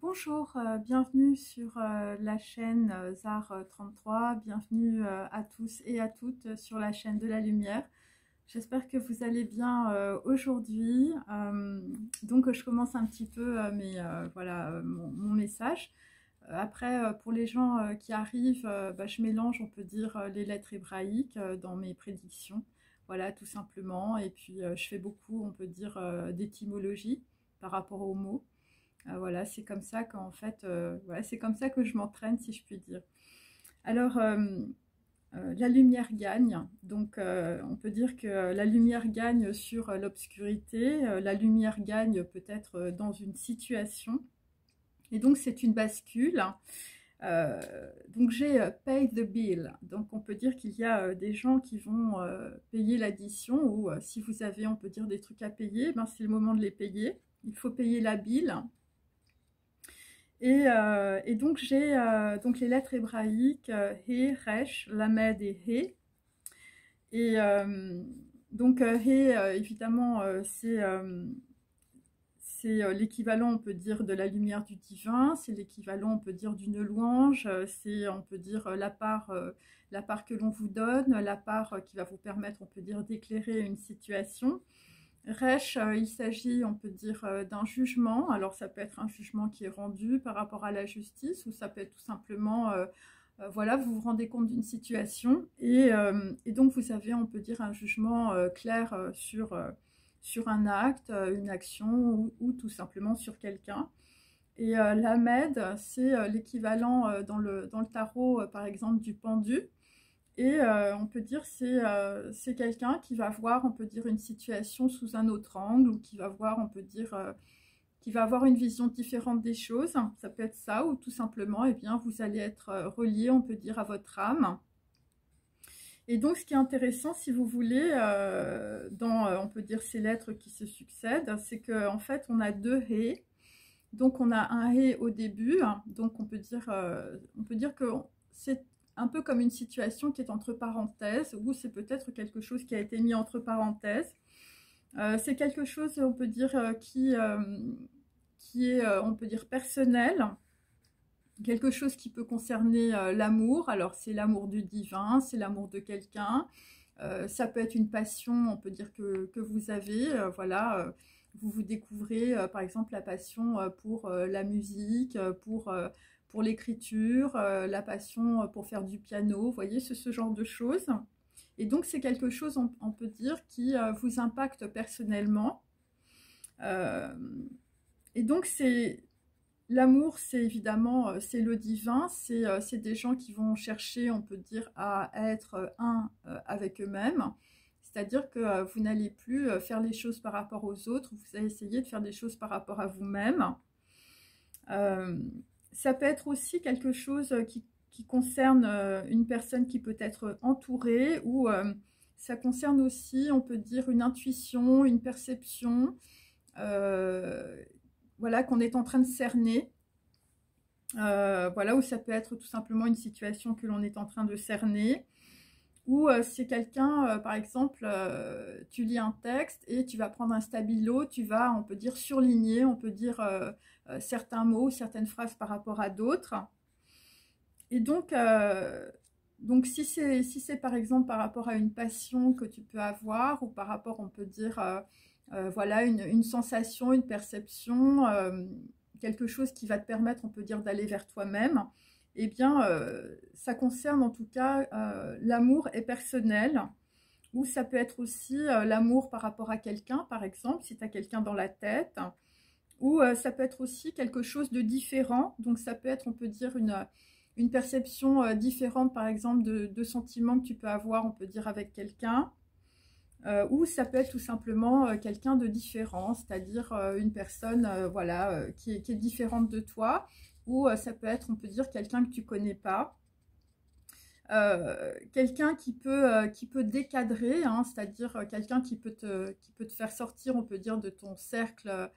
Bonjour, bienvenue sur la chaîne ZAR 33, bienvenue à tous et à toutes sur la chaîne de la lumière. J'espère que vous allez bien aujourd'hui. Donc je commence un petit peu mon message. Après, pour les gens qui arrivent, je mélange, on peut dire, les lettres hébraïques dans mes prédictions. Voilà, tout simplement. Et puis je fais beaucoup, on peut dire, d'étymologie par rapport aux mots. Voilà, c'est comme ça qu'en fait, voilà, c'est comme ça que je m'entraîne, si je puis dire. Alors, la lumière gagne. Donc, on peut dire que la lumière gagne sur l'obscurité. La lumière gagne peut-être dans une situation. Et donc, c'est une bascule. Donc, j'ai pay the bill. Donc, on peut dire qu'il y a des gens qui vont payer l'addition. Ou si vous avez, on peut dire, des trucs à payer, ben, c'est le moment de les payer. Il faut payer la bill. Et donc j'ai donc les lettres hébraïques He, Resh, Lamed et He. Et donc He, évidemment, c'est l'équivalent, on peut dire, de la lumière du divin, c'est l'équivalent, on peut dire, d'une louange, c'est, on peut dire, la part que l'on vous donne, la part qui va vous permettre, on peut dire, d'éclairer une situation. Resh, il s'agit, on peut dire, d'un jugement. Alors ça peut être un jugement qui est rendu par rapport à la justice, ou ça peut être tout simplement, voilà, vous vous rendez compte d'une situation, et donc vous avez, on peut dire, un jugement clair sur un acte, une action, ou tout simplement sur quelqu'un. Et l'Amed, c'est l'équivalent dans le tarot, par exemple, du pendu. Et on peut dire c'est quelqu'un qui va voir, on peut dire, une situation sous un autre angle, ou qui va voir, on peut dire, qui va avoir une vision différente des choses. Ça peut être ça, ou tout simplement, eh bien, vous allez être relié, on peut dire, à votre âme. Et donc, ce qui est intéressant, si vous voulez, dans, on peut dire, ces lettres qui se succèdent, c'est qu'en fait, on a deux hé. Donc, on a un hé au début. Donc, on peut dire que c'est un peu comme une situation qui est entre parenthèses, ou c'est peut-être quelque chose qui a été mis entre parenthèses. C'est quelque chose, on peut dire, qui est, on peut dire, personnel, quelque chose qui peut concerner l'amour. Alors, c'est l'amour du divin, c'est l'amour de quelqu'un. Ça peut être une passion, on peut dire, que vous avez, voilà. Vous vous découvrez, par exemple, la passion pour la musique, pour l'écriture, la passion pour faire du piano, vous voyez, c'est ce genre de choses. Et donc, c'est quelque chose, on peut dire, qui vous impacte personnellement. Et donc, l'amour, c'est évidemment, c'est le divin, c'est des gens qui vont chercher, on peut dire, à être un avec eux-mêmes. C'est-à-dire que vous n'allez plus faire les choses par rapport aux autres, vous allez essayer de faire des choses par rapport à vous-même. Ça peut être aussi quelque chose qui concerne une personne qui peut être entourée, ou ça concerne aussi, on peut dire, une intuition, une perception, voilà, qu'on est en train de cerner. Voilà, ou ça peut être tout simplement une situation que l'on est en train de cerner. Ou c'est quelqu'un, par exemple, tu lis un texte et tu vas prendre un stabilo, tu vas, on peut dire, surligner, on peut dire certains mots, certaines phrases par rapport à d'autres. Et donc si c'est par exemple par rapport à une passion que tu peux avoir, ou par rapport, on peut dire, voilà, une sensation, une perception, quelque chose qui va te permettre, on peut dire, d'aller vers toi-même, eh bien, ça concerne en tout cas l'amour est personnel, ou ça peut être aussi l'amour par rapport à quelqu'un, par exemple, si tu as quelqu'un dans la tête, ou ça peut être aussi quelque chose de différent. Donc, ça peut être, on peut dire, une perception différente, par exemple, de sentiments que tu peux avoir, on peut dire, avec quelqu'un. Ou ça peut être tout simplement quelqu'un de différent, c'est-à-dire une personne voilà, qui est différente de toi, ou ça peut être, on peut dire, quelqu'un que tu connais pas, quelqu'un qui peut décadrer, hein, c'est-à-dire quelqu'un qui peut te faire sortir, on peut dire, de ton cercle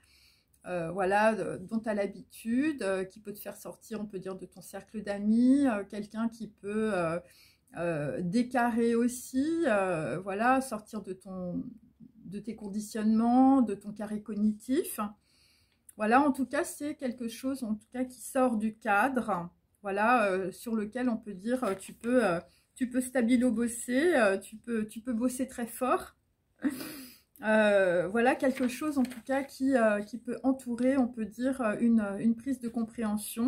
voilà, dont tu as l'habitude, qui peut te faire sortir, on peut dire, de ton cercle d'amis, quelqu'un qui peut décarrer aussi, voilà, sortir de tes conditionnements, de ton carré cognitif. Voilà, en tout cas, c'est quelque chose en tout cas qui sort du cadre, voilà, sur lequel on peut dire tu peux stabilo bosser, tu peux bosser très fort. Voilà quelque chose en tout cas qui peut entourer, on peut dire, une prise de compréhension.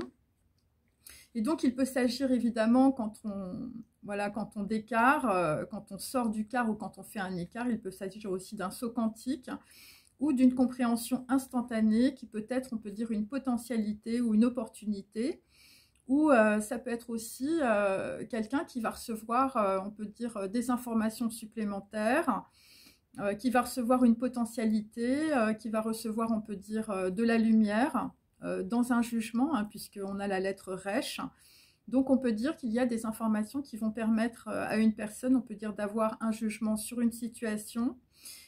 Et donc il peut s'agir évidemment quand on, voilà, quand on décare, quand on sort du quart ou quand on fait un écart, il peut s'agir aussi d'un saut quantique ou d'une compréhension instantanée qui peut être, on peut dire, une potentialité ou une opportunité. Ou ça peut être aussi quelqu'un qui va recevoir, on peut dire, des informations supplémentaires, qui va recevoir une potentialité, qui va recevoir, on peut dire, de la lumière dans un jugement, hein, puisqu'on a la lettre Resh. Donc on peut dire qu'il y a des informations qui vont permettre à une personne, on peut dire, d'avoir un jugement sur une situation.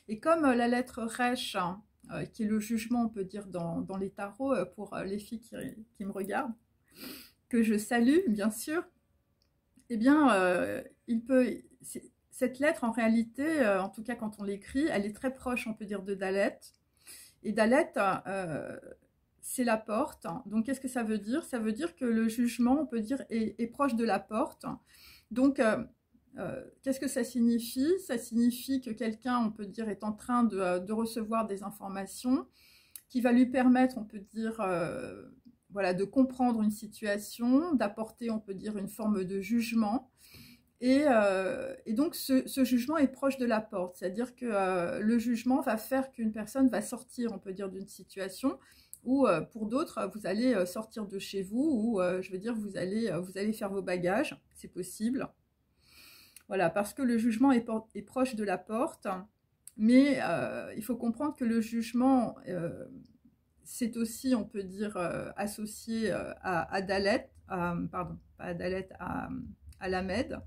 Et comme la lettre Resh, qui est le jugement, on peut dire, dans les tarots, pour les filles qui me regardent, que je salue, bien sûr, eh bien, cette lettre, en réalité, en tout cas quand on l'écrit, elle est très proche, on peut dire, de Dalet. Et Dalet, c'est la porte. Donc, qu'est-ce que ça veut dire? Ça veut dire que le jugement, on peut dire, est proche de la porte. Donc, qu'est-ce que ça signifie? Ça signifie que quelqu'un, on peut dire, est en train de recevoir des informations qui va lui permettre, on peut dire, voilà, de comprendre une situation, d'apporter, on peut dire, une forme de jugement. Et donc, ce jugement est proche de la porte, c'est-à-dire que le jugement va faire qu'une personne va sortir, on peut dire, d'une situation, ou pour d'autres, vous allez sortir de chez vous, ou je veux dire, vous allez faire vos bagages, c'est possible. Voilà, parce que le jugement est proche de la porte, mais il faut comprendre que le jugement, c'est aussi, on peut dire, associé à Dalet, pardon, pas à Dalet, à Lamed.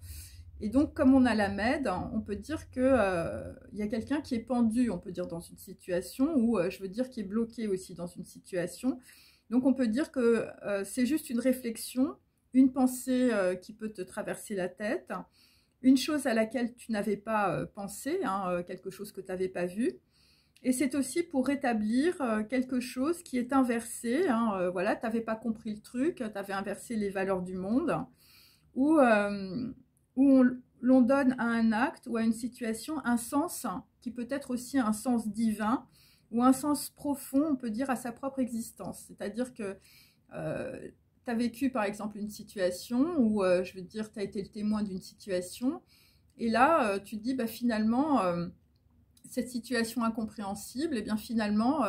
Et donc, comme on a Lamed, on peut dire qu'il y a quelqu'un qui est pendu, on peut dire, dans une situation, ou je veux dire qui est bloqué aussi dans une situation. Donc, on peut dire que c'est juste une réflexion, une pensée qui peut te traverser la tête, une chose à laquelle tu n'avais pas pensé, hein, quelque chose que tu n'avais pas vu. Et c'est aussi pour rétablir quelque chose qui est inversé, hein, voilà, tu n'avais pas compris le truc, tu avais inversé les valeurs du monde, où l'on donne à un acte ou à une situation un sens qui peut être aussi un sens divin ou un sens profond, on peut dire, à sa propre existence. C'est-à-dire que tu as vécu par exemple une situation où, je veux dire, tu as été le témoin d'une situation, et là, tu te dis, bah, finalement, cette situation incompréhensible, et bien finalement,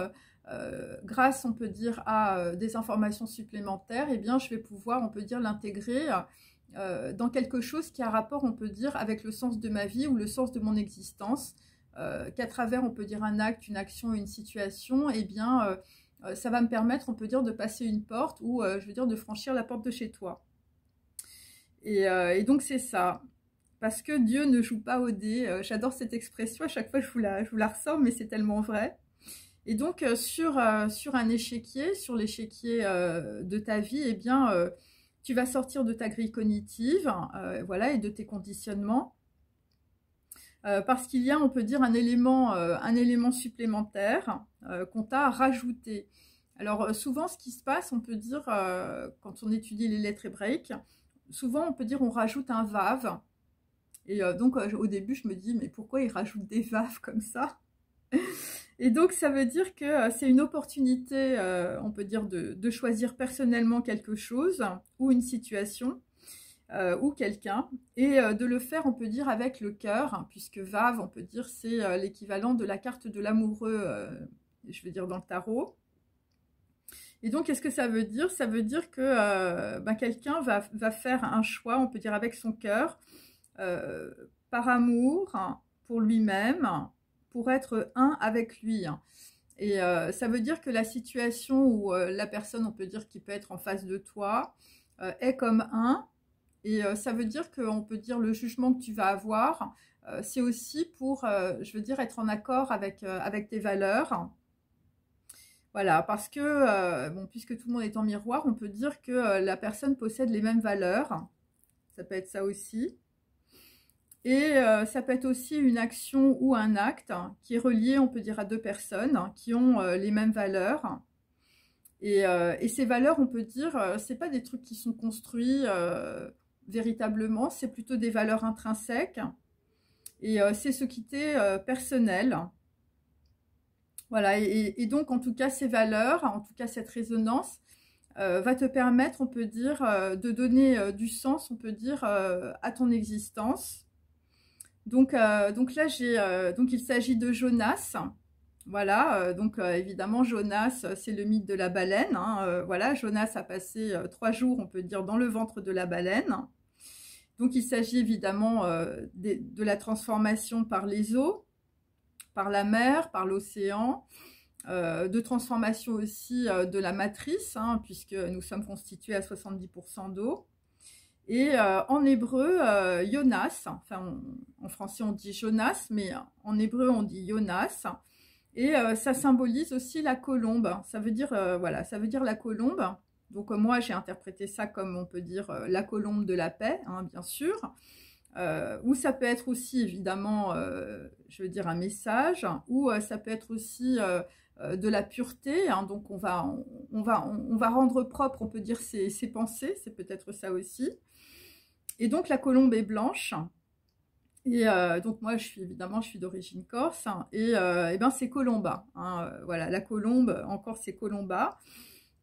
grâce, on peut dire, à des informations supplémentaires, et bien je vais pouvoir, on peut dire, l'intégrer dans quelque chose qui a rapport, on peut dire, avec le sens de ma vie ou le sens de mon existence, qu'à travers, on peut dire, un acte, une action, une situation, et bien ça va me permettre, on peut dire, de passer une porte ou, je veux dire, de franchir la porte de chez toi. Et donc c'est ça. Parce que Dieu ne joue pas au dé. J'adore cette expression, à chaque fois je vous la ressors, mais c'est tellement vrai. Et donc sur un échiquier, sur l'échiquier de ta vie, eh bien, tu vas sortir de ta grille cognitive, voilà, et de tes conditionnements. Parce qu'il y a, on peut dire, un élément supplémentaire qu'on t'a rajouté. Alors souvent, ce qui se passe, on peut dire, quand on étudie les lettres hébraïques, souvent on peut dire on rajoute un vav. Et donc, au début, je me dis, mais pourquoi ils rajoutent des vaves comme ça? Et donc, ça veut dire que c'est une opportunité, on peut dire, de choisir personnellement quelque chose, ou une situation, ou quelqu'un, et de le faire, on peut dire, avec le cœur, hein, puisque vave, on peut dire, c'est l'équivalent de la carte de l'amoureux, je veux dire, dans le tarot. Et donc, qu'est-ce que ça veut dire? Ça veut dire que ben, quelqu'un va faire un choix, on peut dire, avec son cœur, par amour pour lui-même, pour être un avec lui. Et ça veut dire que la situation où la personne, on peut dire, qui peut être en face de toi, est comme un. Et ça veut dire qu'on peut dire le jugement que tu vas avoir, c'est aussi pour, je veux dire, être en accord avec tes valeurs. Voilà, parce que, bon, puisque tout le monde est en miroir, on peut dire que la personne possède les mêmes valeurs. Ça peut être ça aussi. Et ça peut être aussi une action ou un acte qui est relié, on peut dire, à deux personnes qui ont les mêmes valeurs. Et ces valeurs, on peut dire, c'est pas des trucs qui sont construits véritablement, c'est plutôt des valeurs intrinsèques. Et c'est ce qui t'est personnel. Voilà, et donc en tout cas ces valeurs, en tout cas cette résonance, va te permettre, on peut dire, de donner du sens, on peut dire, à ton existence. Donc là, donc il s'agit de Jonas. Voilà, donc évidemment Jonas, c'est le mythe de la baleine. Hein, voilà, Jonas a passé 3 jours, on peut dire, dans le ventre de la baleine. Donc il s'agit évidemment de la transformation par les eaux, par la mer, par l'océan, de transformation aussi de la matrice, hein, puisque nous sommes constitués à 70% d'eau. Et en hébreu, Jonas, enfin en français on dit Jonas, mais en hébreu on dit Jonas. Et ça symbolise aussi la colombe. Ça veut dire, voilà, ça veut dire la colombe. Donc moi j'ai interprété ça comme, on peut dire, la colombe de la paix, hein, bien sûr. Ou ça peut être aussi évidemment, je veux dire, un message, ou ça peut être aussi de la pureté, hein, donc on va rendre propre, on peut dire, ses pensées, c'est peut-être ça aussi. Et donc la colombe est blanche, et donc moi évidemment je suis d'origine corse, hein, et ben c'est Colomba, hein, voilà, la colombe en Corse c'est Colomba.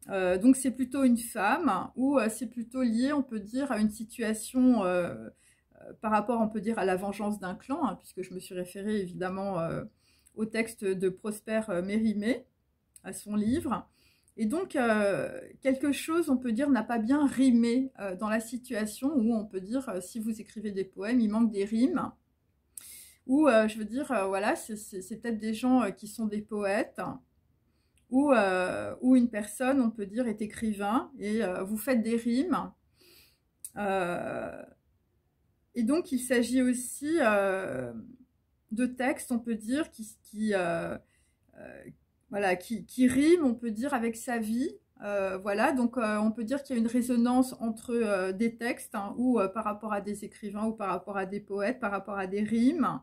Donc c'est plutôt une femme, ou c'est plutôt lié, on peut dire, à une situation par rapport, on peut dire, à la vengeance d'un clan, hein, puisque je me suis référée évidemment au texte de Prosper Mérimée, à son livre. Et donc, quelque chose, on peut dire, n'a pas bien rimé dans la situation où, on peut dire, si vous écrivez des poèmes, il manque des rimes. Ou, je veux dire, voilà, c'est peut-être des gens qui sont des poètes, ou une personne, on peut dire, est écrivain, et vous faites des rimes. Et donc, il s'agit aussi de textes, on peut dire, voilà, qui riment, on peut dire, avec sa vie. Voilà, donc on peut dire qu'il y a une résonance entre des textes, hein, ou par rapport à des écrivains, ou par rapport à des poètes, par rapport à des rimes,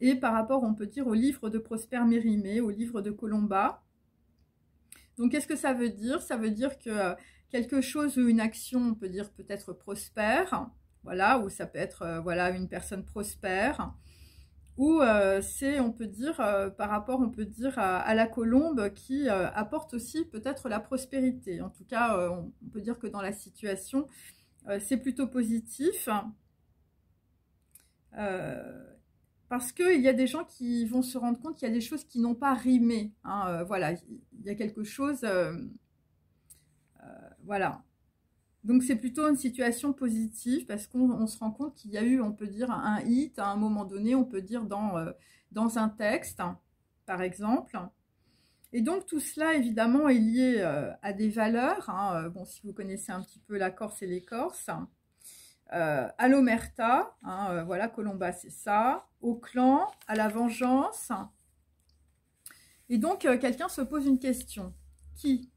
et par rapport, on peut dire, au livre de Prosper Mérimée, au livre de Colomba. Donc, qu'est-ce que ça veut dire? Ça veut dire que quelque chose ou une action, on peut dire, peut-être prospère, voilà, ou ça peut être, voilà, une personne prospère, ou c'est, on peut dire, par rapport, on peut dire, à la colombe qui apporte aussi peut-être la prospérité. En tout cas, on peut dire que dans la situation, c'est plutôt positif. Parce qu'il y a des gens qui vont se rendre compte qu'il y a des choses qui n'ont pas rimé. Hein, voilà, il y a quelque chose... voilà. Donc c'est plutôt une situation positive parce qu'on se rend compte qu'il y a eu, on peut dire, un hit à un moment donné, on peut dire dans un texte, par exemple. Et donc tout cela, évidemment, est lié à des valeurs. Hein. Bon, si vous connaissez un petit peu la Corse et les Corses. À l'omerta, hein, voilà, Colomba, c'est ça. Au clan, à la vengeance. Et donc, quelqu'un se pose une question. Qui?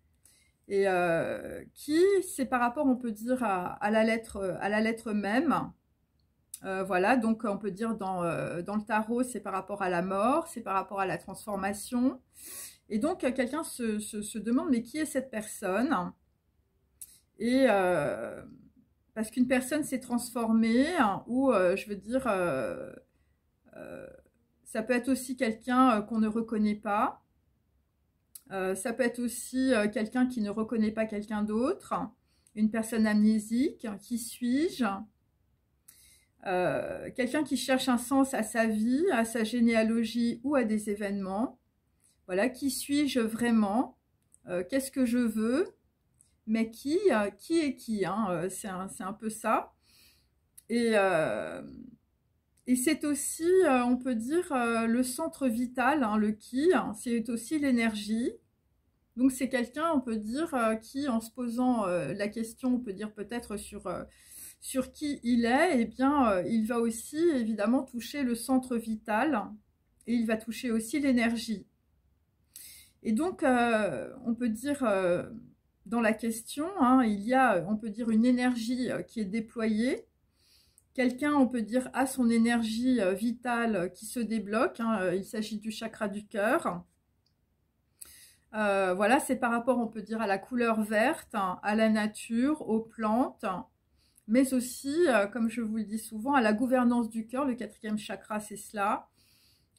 Et qui, c'est par rapport, on peut dire, à la lettre même. Voilà, donc on peut dire dans le tarot, c'est par rapport à la mort, c'est par rapport à la transformation. Et donc, quelqu'un se demande, mais qui est cette personne? Et parce qu'une personne s'est transformée, hein, ou je veux dire, ça peut être aussi quelqu'un qu'on ne reconnaît pas. Ça peut être aussi quelqu'un qui ne reconnaît pas quelqu'un d'autre, une personne amnésique, qui suis-je, quelqu'un qui cherche un sens à sa vie, à sa généalogie ou à des événements. Voilà, qui suis-je vraiment, qu'est-ce que je veux, mais qui est qui, hein, c'est un peu ça. Et c'est aussi, on peut dire, le centre vital, hein, le qui, hein, c'est aussi l'énergie. Donc c'est quelqu'un, on peut dire, qui, en se posant la question, on peut dire peut-être sur qui il est, eh bien, il va aussi évidemment toucher le centre vital et il va toucher aussi l'énergie. Et donc, on peut dire, dans la question, hein, il y a, on peut dire, une énergie qui est déployée. Quelqu'un, on peut dire, a son énergie vitale qui se débloque. Hein, il s'agit du chakra du cœur. Voilà, c'est par rapport, on peut dire, à la couleur verte, hein, à la nature, aux plantes, mais aussi, comme je vous le dis souvent, à la gouvernance du cœur. Le quatrième chakra, c'est cela.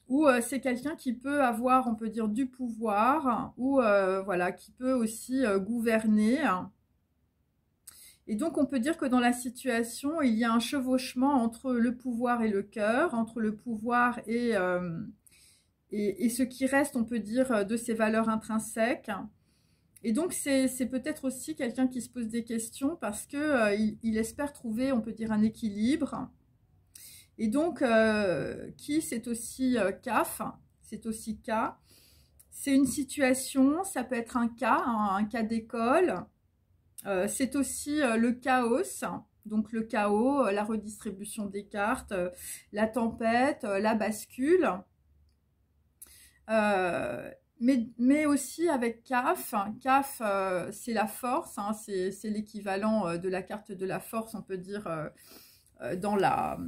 Ou c'est quelqu'un qui peut avoir, on peut dire, du pouvoir, ou voilà, qui peut aussi gouverner. Et donc, on peut dire que dans la situation, il y a un chevauchement entre le pouvoir et le cœur, entre le pouvoir et ce qui reste, on peut dire, de ses valeurs intrinsèques. Et donc, c'est peut-être aussi quelqu'un qui se pose des questions parce que il espère trouver, on peut dire, un équilibre. Et donc, qui, c'est aussi CAF, c'est aussi K. C'est une situation, ça peut être un cas, un cas d'école. C'est aussi le chaos, donc le chaos, la redistribution des cartes, la tempête, la bascule. Mais aussi avec CAF. CAF, c'est la force, hein, c'est l'équivalent de la carte de la force, on peut dire, dans le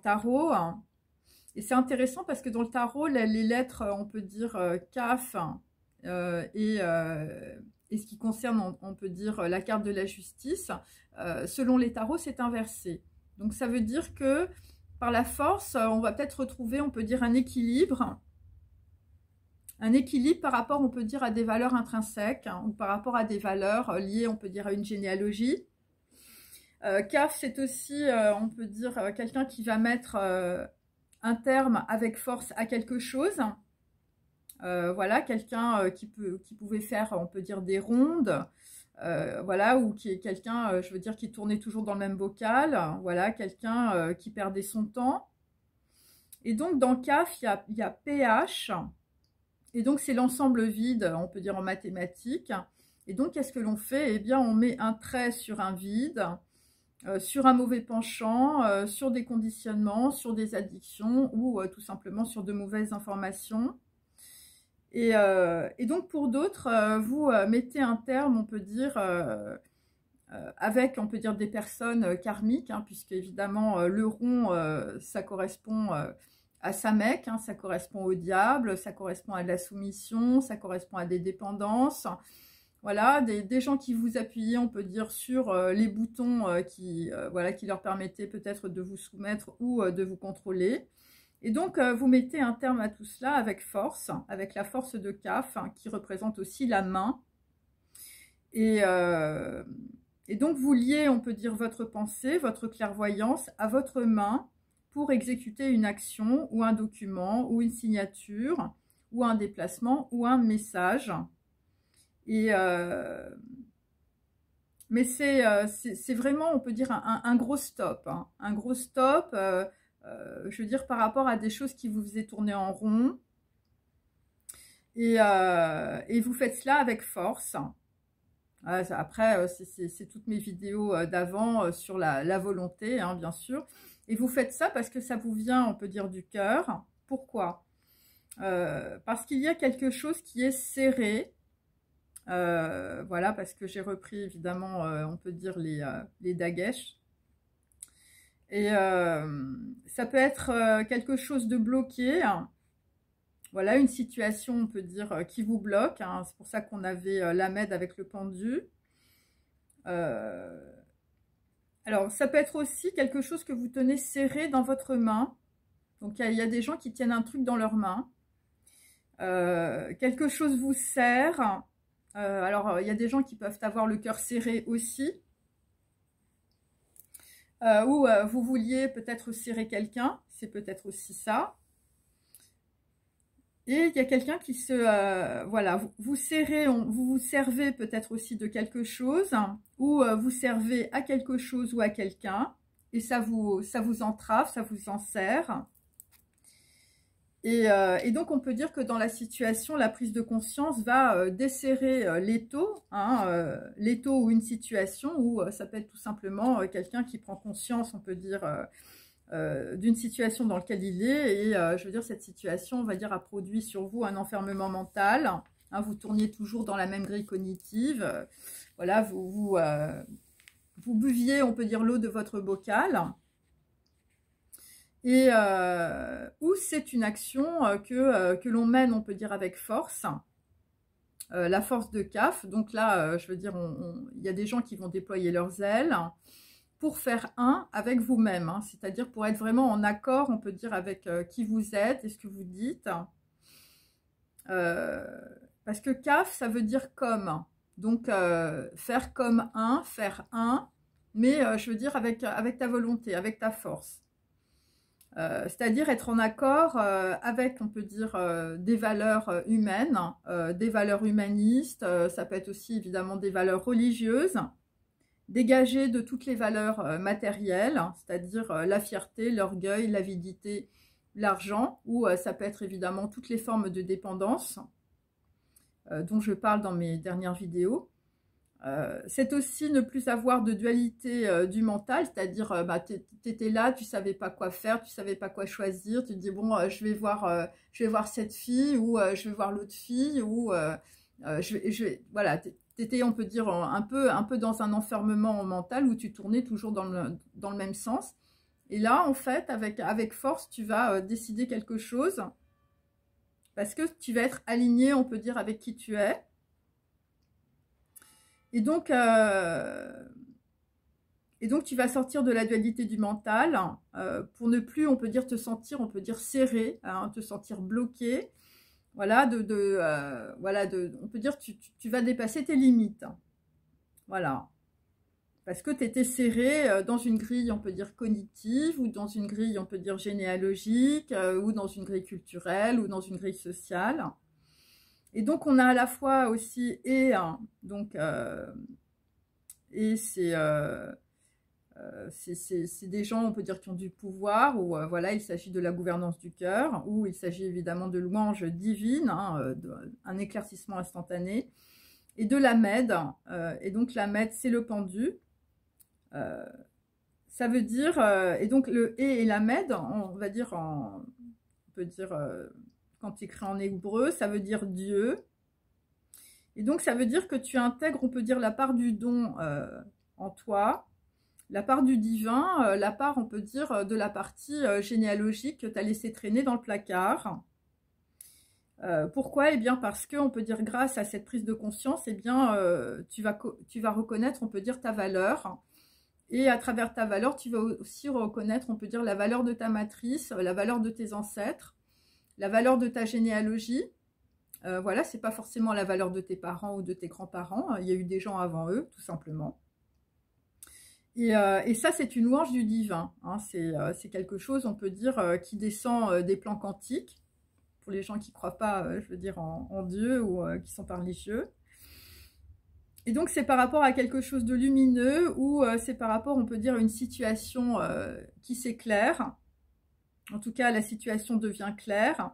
tarot. Et c'est intéressant parce que dans le tarot, les lettres, on peut dire CAF et ce qui concerne, on peut dire, la carte de la justice, selon les tarots, c'est inversé. Donc ça veut dire que par la force, on va peut-être retrouver, on peut dire, un équilibre par rapport, on peut dire, à des valeurs intrinsèques, hein, ou par rapport à des valeurs liées, on peut dire, à une généalogie. CAF, c'est aussi, on peut dire, quelqu'un qui va mettre un terme avec force à quelque chose. Voilà, quelqu'un qui pouvait faire, on peut dire, des rondes, voilà, ou qui est quelqu'un, je veux dire, qui tournait toujours dans le même bocal, voilà, quelqu'un qui perdait son temps. Et donc, dans CAF, il y a PH, et donc c'est l'ensemble vide, on peut dire en mathématiques. Et donc, qu'est-ce que l'on fait? Eh bien, on met un trait sur un vide, sur un mauvais penchant, sur des conditionnements, sur des addictions, ou tout simplement sur de mauvaises informations. Et donc pour d'autres, vous mettez un terme, on peut dire, avec, on peut dire, des personnes karmiques, hein, puisque évidemment le rond, ça correspond à Samek, hein, ça correspond au diable, ça correspond à de la soumission, ça correspond à des dépendances. Voilà, des gens qui vous appuyaient, on peut dire, sur les boutons voilà, qui leur permettaient peut-être de vous soumettre ou de vous contrôler. Et donc, vous mettez un terme à tout cela avec force, avec la force de CAF, hein, qui représente aussi la main. Et donc, vous liez, on peut dire, votre pensée, votre clairvoyance à votre main pour exécuter une action ou un document ou une signature ou un déplacement ou un message. Et mais c'est vraiment, on peut dire, un gros stop, hein, un gros stop. Je veux dire, par rapport à des choses qui vous faisaient tourner en rond. Et vous faites cela avec force. Après, c'est toutes mes vidéos d'avant sur la volonté, hein, bien sûr. Et vous faites ça parce que ça vous vient, on peut dire, du cœur. Pourquoi? Parce qu'il y a quelque chose qui est serré. Voilà, parce que j'ai repris, évidemment, on peut dire, les Dagesh. Et ça peut être quelque chose de bloqué. Voilà, une situation, on peut dire, qui vous bloque. Hein. C'est pour ça qu'on avait la Med avec le pendu. Alors, ça peut être aussi quelque chose que vous tenez serré dans votre main. Donc, il y a des gens qui tiennent un truc dans leur main. Quelque chose vous serre. Alors, il y a des gens qui peuvent avoir le cœur serré aussi. Ou vous vouliez peut-être serrer quelqu'un, c'est peut-être aussi ça. Et il y a quelqu'un qui voilà, vous serrez, vous vous servez peut-être aussi de quelque chose, ou vous servez à quelque chose ou à quelqu'un, et ça vous entrave, ça vous enserre. Et donc, on peut dire que dans la situation, la prise de conscience va desserrer l'étau, hein, l'étau ou une situation, ou ça peut être tout simplement quelqu'un qui prend conscience, on peut dire, d'une situation dans laquelle il est. Et je veux dire, cette situation, on va dire, a produit sur vous un enfermement mental. Hein, vous tourniez toujours dans la même grille cognitive. Voilà, vous buviez, on peut dire, l'eau de votre bocal. ou c'est une action que l'on mène, on peut dire, avec force, la force de CAF. Donc là, je veux dire, il y a des gens qui vont déployer leurs ailes pour faire un avec vous-même, hein, c'est-à-dire pour être vraiment en accord, on peut dire, avec qui vous êtes et ce que vous dites. Parce que CAF, ça veut dire comme. Donc, faire comme un, faire un, mais je veux dire avec ta volonté, avec ta force. C'est-à-dire être en accord avec, on peut dire, des valeurs humaines, des valeurs humanistes, ça peut être aussi évidemment des valeurs religieuses, dégagées de toutes les valeurs matérielles, c'est-à-dire la fierté, l'orgueil, l'avidité, l'argent, ou ça peut être évidemment toutes les formes de dépendance dont je parle dans mes dernières vidéos. C'est aussi ne plus avoir de dualité du mental, c'est-à-dire bah, tu étais là, tu savais pas quoi faire, tu savais pas quoi choisir, tu te dis bon je vais voir cette fille ou je vais voir l'autre fille ou voilà, tu étais, on peut dire, un peu dans un enfermement mental où tu tournais toujours dans le même sens. Et là en fait avec force tu vas décider quelque chose parce que tu vas être aligné, on peut dire, avec qui tu es. Et donc tu vas sortir de la dualité du mental pour ne plus, on peut dire, te sentir, on peut dire, serré, hein, te sentir bloqué. Voilà, on peut dire, tu vas dépasser tes limites. Voilà. Parce que tu étais serré dans une grille, on peut dire, cognitive, ou dans une grille, on peut dire, généalogique, ou dans une grille culturelle, ou dans une grille sociale. Et donc, on a à la fois aussi, donc, et c'est des gens, on peut dire, qui ont du pouvoir, ou voilà, il s'agit de la gouvernance du cœur, ou il s'agit évidemment de louanges divines, hein, un éclaircissement instantané, et de la Mède. Et donc, la Mède, c'est le pendu. Ça veut dire, et donc le et la Mède, on va dire, on peut dire, quand écrit en hébreu, ça veut dire Dieu. Et donc, ça veut dire que tu intègres, on peut dire, la part du don en toi, la part du divin, la part, on peut dire, de la partie généalogique que tu as laissé traîner dans le placard. Pourquoi? Eh bien, parce que, on peut dire, grâce à cette prise de conscience, eh bien, tu vas reconnaître, on peut dire, ta valeur. Et à travers ta valeur, tu vas aussi reconnaître, on peut dire, la valeur de ta matrice, la valeur de tes ancêtres, la valeur de ta généalogie. Voilà, c'est pas forcément la valeur de tes parents ou de tes grands-parents. Il y a eu des gens avant eux, tout simplement. Et ça, c'est une louange du divin. Hein. C'est quelque chose, on peut dire, qui descend des plans quantiques. Pour les gens qui ne croient pas, je veux dire, en Dieu ou qui sont pas religieux. Et donc, c'est par rapport à quelque chose de lumineux ou c'est par rapport, on peut dire, à une situation qui s'éclaire. En tout cas, la situation devient claire.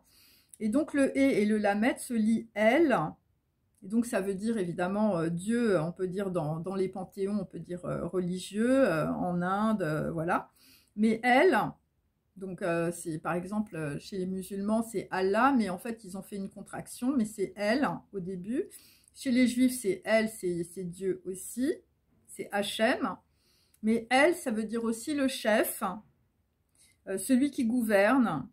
Et donc, le « et le « lamed » se lit « elle ». Et donc, ça veut dire, évidemment, Dieu, on peut dire, dans les panthéons, on peut dire religieux, en Inde, voilà. Mais « elle », donc c'est, par exemple, chez les musulmans, c'est Allah, mais en fait, ils ont fait une contraction, mais c'est « elle » au début. Chez les juifs, c'est « elle », c'est Dieu aussi, c'est Hachem. Mais « elle », ça veut dire aussi le chef, celui qui gouverne,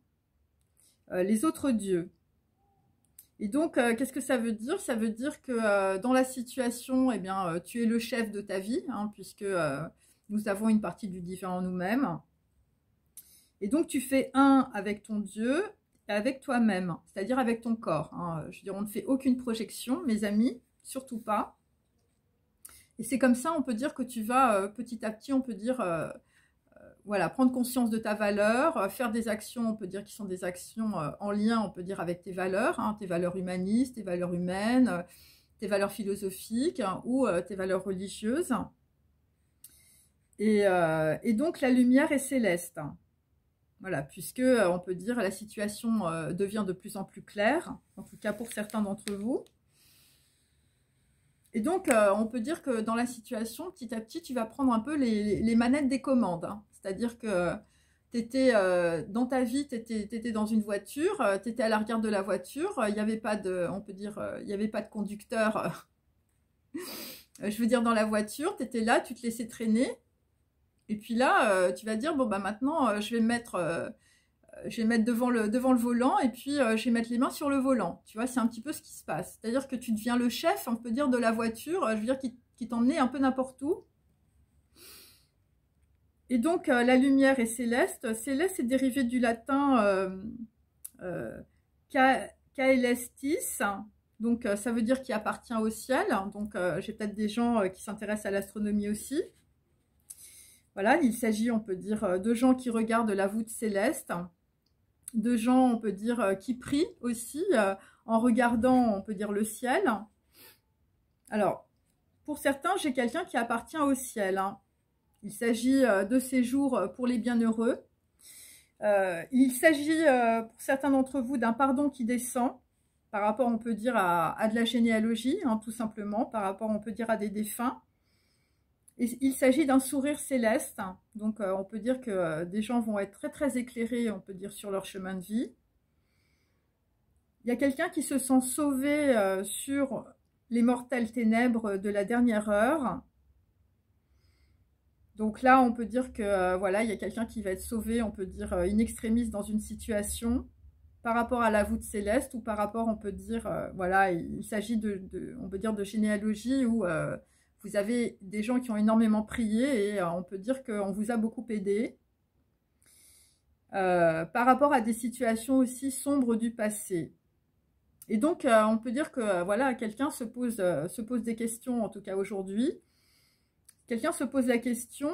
les autres dieux. Et donc, qu'est-ce que ça veut dire? Ça veut dire que dans la situation, eh bien, tu es le chef de ta vie, hein, puisque nous avons une partie du divin en nous-mêmes. Et donc, tu fais un avec ton Dieu et avec toi-même, c'est-à-dire avec ton corps. Hein. Je veux dire, on ne fait aucune projection, mes amis, surtout pas. Et c'est comme ça, on peut dire que tu vas petit à petit, on peut dire, voilà, prendre conscience de ta valeur, faire des actions, on peut dire, qui sont des actions en lien, on peut dire, avec tes valeurs humanistes, tes valeurs humaines, tes valeurs philosophiques hein, ou tes valeurs religieuses. Et donc, la lumière est céleste. Voilà, puisque on peut dire la situation devient de plus en plus claire, en tout cas pour certains d'entre vous. Et donc, on peut dire que dans la situation, petit à petit, tu vas prendre un peu les manettes des commandes. Hein. C'est-à-dire que tu étais dans ta vie, tu étais dans une voiture, tu étais à l'arrière de la voiture, il n'y avait pas de, on peut dire, il n'y avait pas de conducteur. Je veux dire, dans la voiture, tu étais là, tu te laissais traîner. Et puis là, tu vas dire, bon, bah maintenant, je vais me mettre devant le volant et puis je vais mettre les mains sur le volant. Tu vois, c'est un petit peu ce qui se passe. C'est-à-dire que tu deviens le chef, on peut dire, de la voiture, je veux dire, qui t'emmenait un peu n'importe où. Et donc, la lumière est céleste. Céleste est dérivé du latin caelestis. Donc, ça veut dire qui appartient au ciel. Donc, j'ai peut-être des gens qui s'intéressent à l'astronomie aussi. Voilà, il s'agit, on peut dire, de gens qui regardent la voûte céleste. De gens, on peut dire, qui prient aussi en regardant, on peut dire, le ciel. Alors, pour certains, j'ai quelqu'un qui appartient au ciel, hein. Il s'agit de séjours pour les bienheureux. Il s'agit, pour certains d'entre vous, d'un pardon qui descend par rapport, on peut dire, à de la généalogie, hein, tout simplement, par rapport, on peut dire, à des défunts. Et il s'agit d'un sourire céleste. Donc, on peut dire que des gens vont être très, très éclairés, on peut dire, sur leur chemin de vie. Il y a quelqu'un qui se sent sauvé sur les mortelles ténèbres de la dernière heure. Donc là, on peut dire que voilà, il y a quelqu'un qui va être sauvé, on peut dire in extremis dans une situation par rapport à la voûte céleste ou par rapport, on peut dire, voilà, il s'agit on peut dire de généalogie où vous avez des gens qui ont énormément prié et on peut dire qu'on vous a beaucoup aidé. Par rapport à des situations aussi sombres du passé. Et donc, on peut dire que voilà, quelqu'un se pose des questions, en tout cas aujourd'hui. Quelqu'un se pose la question,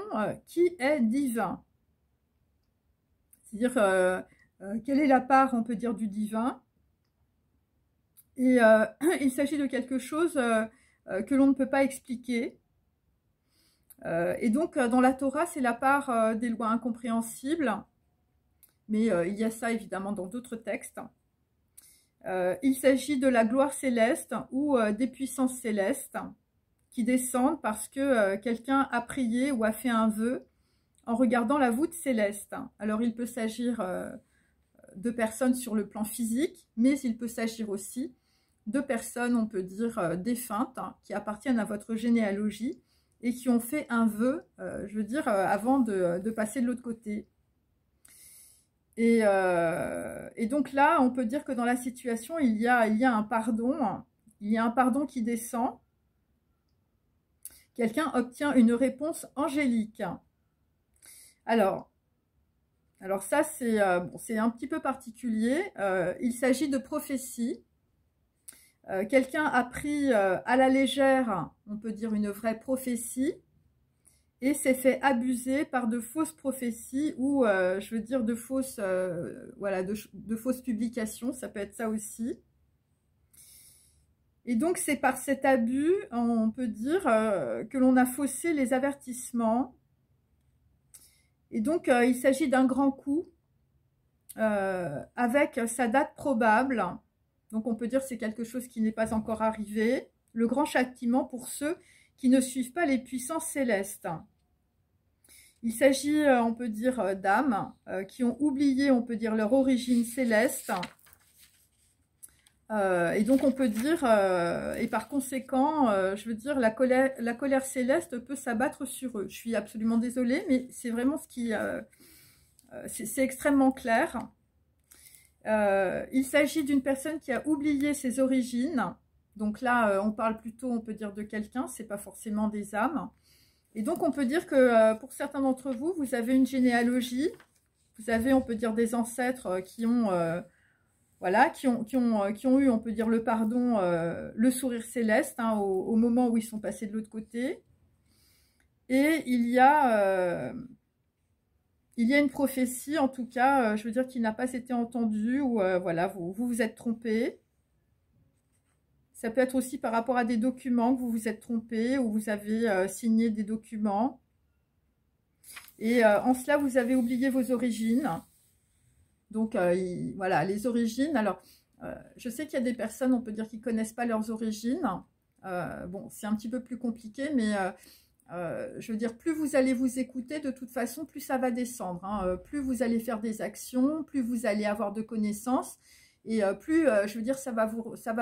qui est divin? C'est-à-dire, quelle est la part, on peut dire, du divin? Et il s'agit de quelque chose que l'on ne peut pas expliquer. Et donc, dans la Torah, c'est la part des lois incompréhensibles. Mais il y a ça, évidemment, dans d'autres textes. Il s'agit de la gloire céleste ou des puissances célestes qui descendent parce que quelqu'un a prié ou a fait un vœu en regardant la voûte céleste. Alors, il peut s'agir de personnes sur le plan physique, mais il peut s'agir aussi de personnes, on peut dire, défuntes, qui appartiennent à votre généalogie et qui ont fait un vœu, je veux dire, avant de passer de l'autre côté. Et donc là, on peut dire que dans la situation, il y a un pardon. Il y a un pardon qui descend. Quelqu'un obtient une réponse angélique. Alors ça, c'est un petit peu particulier. Il s'agit de prophétie. Quelqu'un a pris à la légère, on peut dire une vraie prophétie, et s'est fait abuser par de fausses prophéties ou, je veux dire, de fausses, voilà, de fausses publications. Ça peut être ça aussi. Et donc, c'est par cet abus, on peut dire, que l'on a faussé les avertissements. Et donc, il s'agit d'un grand coup avec sa date probable. Donc, on peut dire que c'est quelque chose qui n'est pas encore arrivé. Le grand châtiment pour ceux qui ne suivent pas les puissances célestes. Il s'agit, on peut dire, d'âmes qui ont oublié, on peut dire, leur origine céleste. Et donc on peut dire, et par conséquent, je veux dire, la colère céleste peut s'abattre sur eux. Je suis absolument désolée, mais c'est vraiment ce qui... c'est extrêmement clair. Il s'agit d'une personne qui a oublié ses origines. Donc là, on parle plutôt, on peut dire, de quelqu'un, c'est pas forcément des âmes. Et donc on peut dire que pour certains d'entre vous, vous avez une généalogie. Vous avez, on peut dire, des ancêtres qui ont... voilà, qui ont eu, on peut dire, le pardon, le sourire céleste, hein, au moment où ils sont passés de l'autre côté. Et il y a une prophétie, en tout cas, je veux dire, qui n'a pas été entendue, ou voilà, vous êtes trompé. Ça peut être aussi par rapport à des documents que vous vous êtes trompé, ou vous avez signé des documents. Et en cela, vous avez oublié vos origines. Donc, voilà, les origines. Alors, je sais qu'il y a des personnes, on peut dire, qui ne connaissent pas leurs origines. Bon, c'est un petit peu plus compliqué, mais je veux dire, plus vous allez vous écouter, de toute façon, plus ça va descendre. Hein. Plus vous allez faire des actions, plus vous allez avoir de connaissances. Et plus, je veux dire, ça va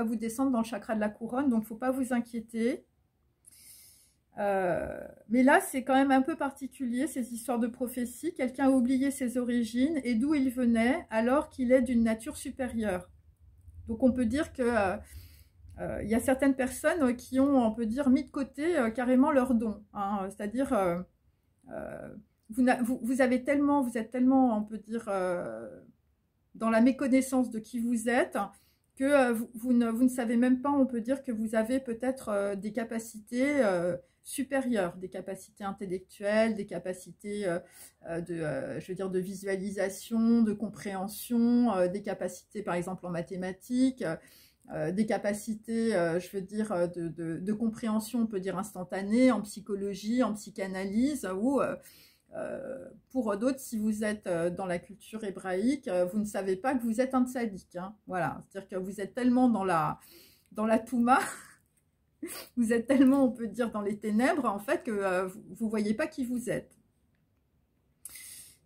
vous descendre dans le chakra de la couronne. Donc, il ne faut pas vous inquiéter. Mais là, c'est quand même un peu particulier, ces histoires de prophétie. Quelqu'un a oublié ses origines et d'où il venait, alors qu'il est d'une nature supérieure. Donc on peut dire que il y a certaines personnes qui ont, on peut dire, mis de côté carrément leurs dons. Hein. C'est-à-dire, vous avez tellement, vous êtes tellement, on peut dire, dans la méconnaissance de qui vous êtes, que vous ne savez même pas, on peut dire, que vous avez peut-être des capacités supérieures, des capacités intellectuelles, des capacités je veux dire, de visualisation, de compréhension, des capacités, par exemple, en mathématiques, des capacités, je veux dire, de compréhension, on peut dire, instantanée, en psychologie, en psychanalyse, ou pour d'autres, si vous êtes dans la culture hébraïque, vous ne savez pas que vous êtes un tzaddik. Hein, voilà, c'est-à-dire que vous êtes tellement dans la Touma, vous êtes tellement, on peut dire, dans les ténèbres, en fait, que vous ne voyez pas qui vous êtes.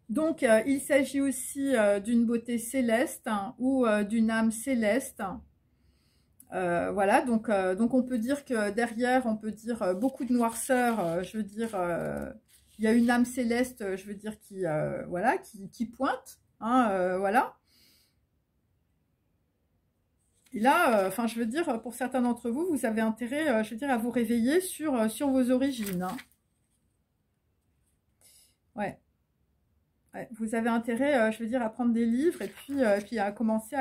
Donc, il s'agit aussi d'une beauté céleste, hein, ou d'une âme céleste. Voilà, donc on peut dire que derrière, on peut dire beaucoup de noirceur, je veux dire, il y a une âme céleste, je veux dire, voilà, qui pointe, hein, voilà. Et là, enfin, je veux dire, pour certains d'entre vous, vous avez intérêt, je veux dire, à vous réveiller sur vos origines. Hein. Ouais. Ouais. Vous avez intérêt, je veux dire, à prendre des livres et puis à commencer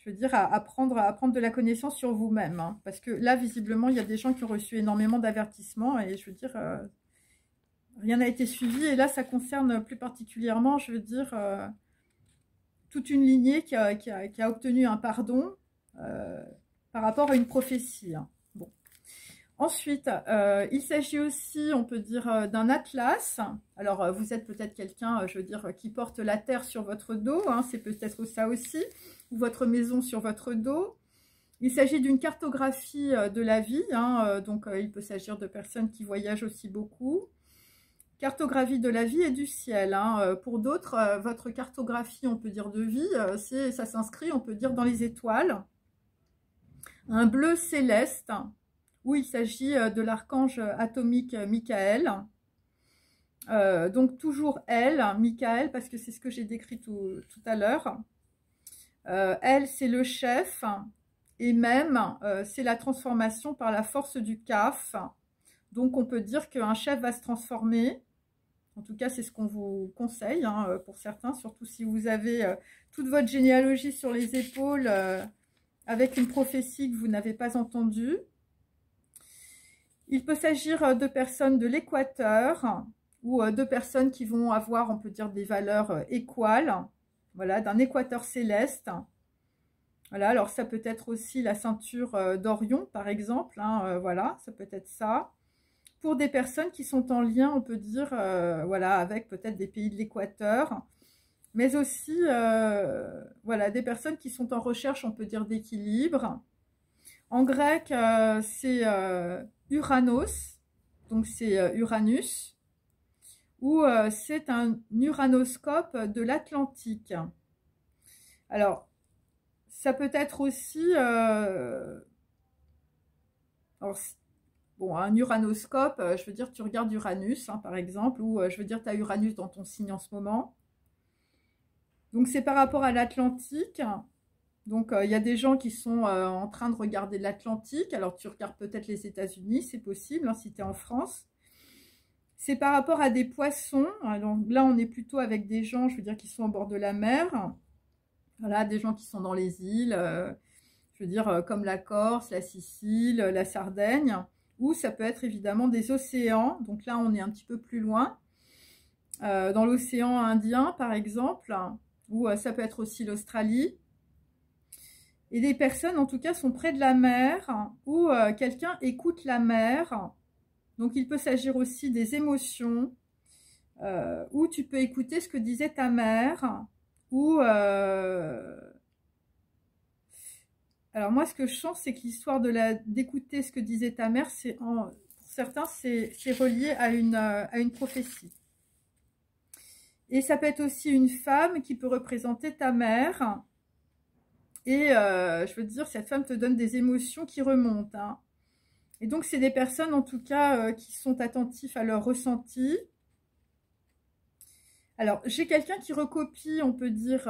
je veux dire, à prendre de la connaissance sur vous-même. Hein. Parce que là, visiblement, il y a des gens qui ont reçu énormément d'avertissements. Et je veux dire, rien n'a été suivi. Et là, ça concerne plus particulièrement, je veux dire, toute une lignée qui a obtenu un pardon par rapport à une prophétie. Hein. Bon. Ensuite, il s'agit aussi, on peut dire, d'un atlas. Alors, vous êtes peut-être quelqu'un, je veux dire, qui porte la terre sur votre dos. Hein, c'est peut-être ça aussi. Ou votre maison sur votre dos. Il s'agit d'une cartographie de la vie. Hein, donc, il peut s'agir de personnes qui voyagent aussi beaucoup. Cartographie de la vie et du ciel. Hein. Pour d'autres, votre cartographie, on peut dire, de vie, ça s'inscrit, on peut dire, dans les étoiles. Un bleu céleste, où il s'agit de l'archange atomique Michael. Donc toujours elle, Michael, parce que c'est ce que j'ai décrit tout à l'heure. Elle, c'est le chef, et même, c'est la transformation par la force du Kaf. Donc on peut dire qu'un chef va se transformer. En tout cas, c'est ce qu'on vous conseille, hein, pour certains, surtout si vous avez toute votre généalogie sur les épaules, avec une prophétie que vous n'avez pas entendue. Il peut s'agir de personnes de l'équateur ou de personnes qui vont avoir, on peut dire, des valeurs équales, voilà, d'un équateur céleste. Voilà, alors ça peut être aussi la ceinture d'Orion, par exemple, hein, voilà, ça peut être ça. Pour des personnes qui sont en lien, on peut dire, voilà, avec peut-être des pays de l'équateur, mais aussi, voilà, des personnes qui sont en recherche, on peut dire, d'équilibre. En grec, c'est Uranos, donc c'est Uranus, ou c'est un uranoscope de l'Atlantique. Alors, ça peut être aussi, alors, bon, un uranoscope, je veux dire, tu regardes Uranus, hein, par exemple, ou je veux dire, tu as Uranus dans ton signe en ce moment. Donc, c'est par rapport à l'Atlantique. Donc, il y a des gens qui sont en train de regarder l'Atlantique. Alors, tu regardes peut-être les États-Unis, c'est possible, hein, si tu es en France. C'est par rapport à des poissons. Alors, là, on est plutôt avec des gens, je veux dire, qui sont au bord de la mer. Voilà, des gens qui sont dans les îles, je veux dire, comme la Corse, la Sicile, la Sardaigne. Ou ça peut être évidemment des océans. Donc là, on est un petit peu plus loin. Dans l'océan Indien, par exemple. Ou ça peut être aussi l'Australie. Et des personnes, en tout cas, sont près de la mer, ou quelqu'un écoute la mer. Donc, il peut s'agir aussi des émotions, où tu peux écouter ce que disait ta mère, ou... Alors, moi, ce que je sens, c'est que l'histoire d'écouter ce que disait ta mère, pour certains, c'est relié à une prophétie. Et ça peut être aussi une femme qui peut représenter ta mère. Et je veux dire, cette femme te donne des émotions qui remontent. Hein. Et donc, c'est des personnes, en tout cas, qui sont attentifs à leur ressenti. Alors, j'ai quelqu'un qui recopie, on peut dire,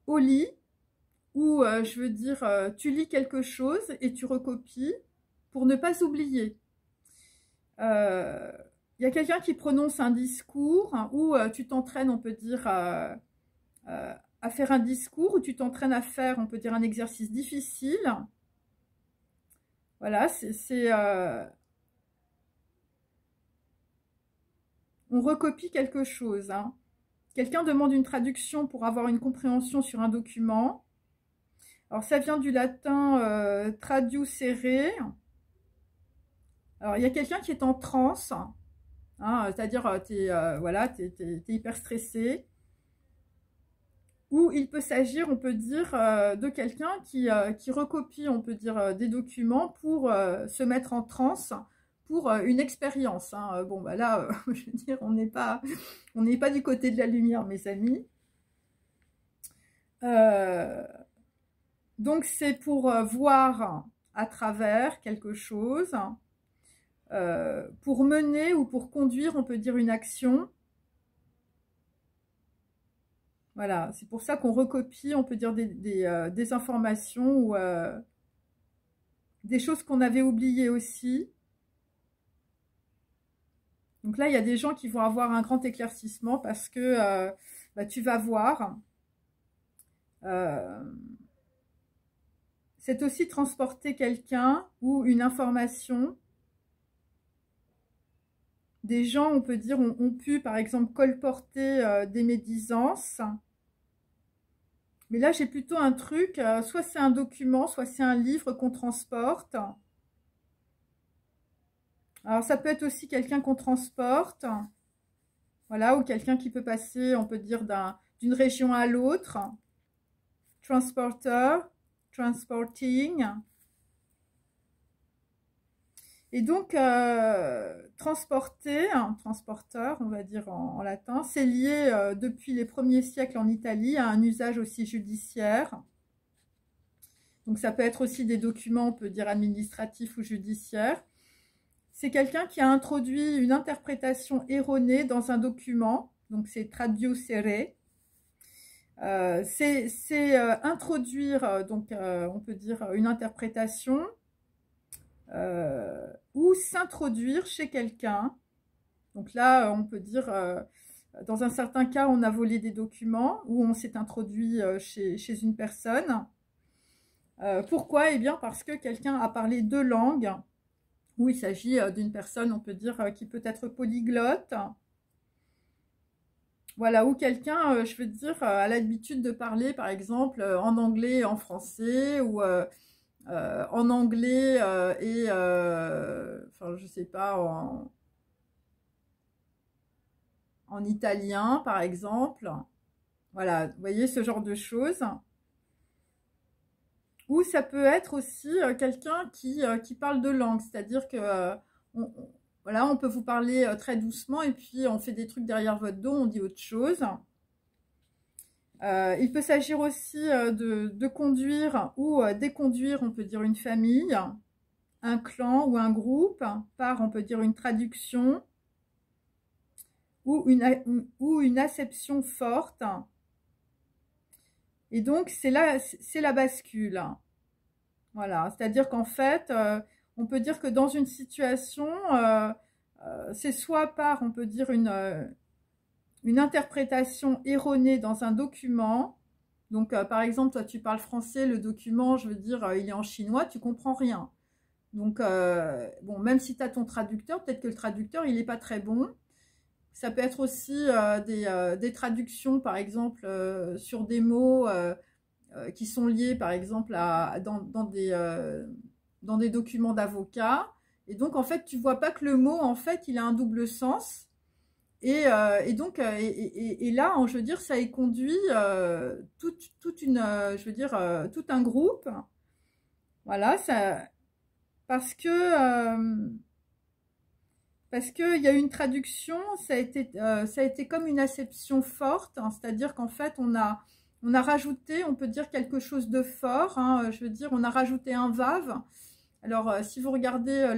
au lit, ou je veux dire, tu lis quelque chose et tu recopies pour ne pas oublier. Il y a quelqu'un qui prononce un discours, hein, ou tu t'entraînes, on peut dire, à faire un discours, ou tu t'entraînes à faire, on peut dire, un exercice difficile. Voilà, on recopie quelque chose. Hein. Quelqu'un demande une traduction pour avoir une compréhension sur un document. Alors, ça vient du latin traducere. Alors, il y a quelqu'un qui est en transe, hein, c'est-à-dire, voilà, t'es hyper stressé. Ou il peut s'agir, on peut dire, de quelqu'un qui recopie, on peut dire, des documents pour se mettre en transe pour une expérience. Hein. Bon, bah là, je veux dire, on n'est pas du côté de la lumière, mes amis. Donc, c'est pour voir à travers quelque chose, pour mener ou pour conduire, on peut dire, une action. Voilà, c'est pour ça qu'on recopie, on peut dire, des informations ou des choses qu'on avait oubliées aussi. Donc là, il y a des gens qui vont avoir un grand éclaircissement parce que bah, tu vas voir. C'est aussi transporter quelqu'un ou une information. Des gens, on peut dire, ont pu, par exemple, colporter des médisances. Mais là, j'ai plutôt un truc, soit c'est un document, soit c'est un livre qu'on transporte. Alors, ça peut être aussi quelqu'un qu'on transporte, voilà, ou quelqu'un qui peut passer, on peut dire, d'une région à l'autre. Transporter, transporting. Et donc, transporter, transporteur, on va dire en latin, c'est lié depuis les premiers siècles en Italie à un usage aussi judiciaire. Donc, ça peut être aussi des documents, on peut dire administratifs ou judiciaires. C'est quelqu'un qui a introduit une interprétation erronée dans un document, donc c'est traducere. C'est introduire, donc on peut dire une interprétation, ou s'introduire chez quelqu'un. Donc là, on peut dire, dans un certain cas, on a volé des documents, ou on s'est introduit chez une personne. Pourquoi? Eh bien parce que quelqu'un a parlé deux langues, où il s'agit d'une personne, on peut dire, qui peut être polyglotte. Voilà, ou quelqu'un, je veux dire, a l'habitude de parler, par exemple, en anglais et en français, ou en anglais et, enfin, je sais pas, en italien, par exemple. Voilà, vous voyez, ce genre de choses. Ou ça peut être aussi quelqu'un qui parle de langue, c'est-à-dire que voilà, on peut vous parler très doucement et puis on fait des trucs derrière votre dos, on dit autre chose. Il peut s'agir aussi de conduire ou déconduire, on peut dire une famille, un clan ou un groupe, par, on peut dire, une traduction ou une acception forte. Et donc, c'est la bascule. Voilà, c'est-à-dire qu'en fait, on peut dire que dans une situation, c'est soit par, on peut dire, une interprétation erronée dans un document. Donc, par exemple, toi, tu parles français, le document, je veux dire, il est en chinois, tu comprends rien. Donc, bon, même si tu as ton traducteur, peut-être que le traducteur, il n'est pas très bon. Ça peut être aussi des traductions, par exemple, sur des mots qui sont liés, par exemple, dans des documents d'avocat. Et donc, en fait, tu vois pas que le mot, en fait, il a un double sens. Et donc, et là, je veux dire, ça y conduit toute une, je veux dire, tout un groupe. Voilà, parce que il y a une traduction, ça a été comme une acception forte, hein, c'est-à-dire qu'en fait, on a rajouté, on peut dire, quelque chose de fort, hein, je veux dire, on a rajouté un vave, Alors, si vous regardez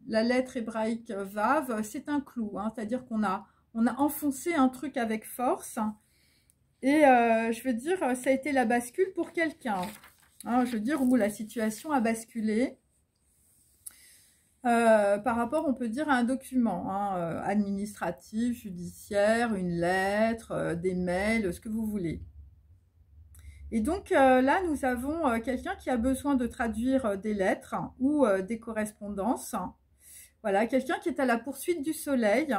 la lettre hébraïque Vav, c'est un clou, hein, c'est-à-dire on a enfoncé un truc avec force. Et je veux dire, ça a été la bascule pour quelqu'un. Hein, je veux dire, où la situation a basculé. Par rapport, on peut dire, à un document hein, administratif, judiciaire, une lettre, des mails, ce que vous voulez. Et donc là, nous avons quelqu'un qui a besoin de traduire des lettres ou des correspondances. Voilà, quelqu'un qui est à la poursuite du soleil.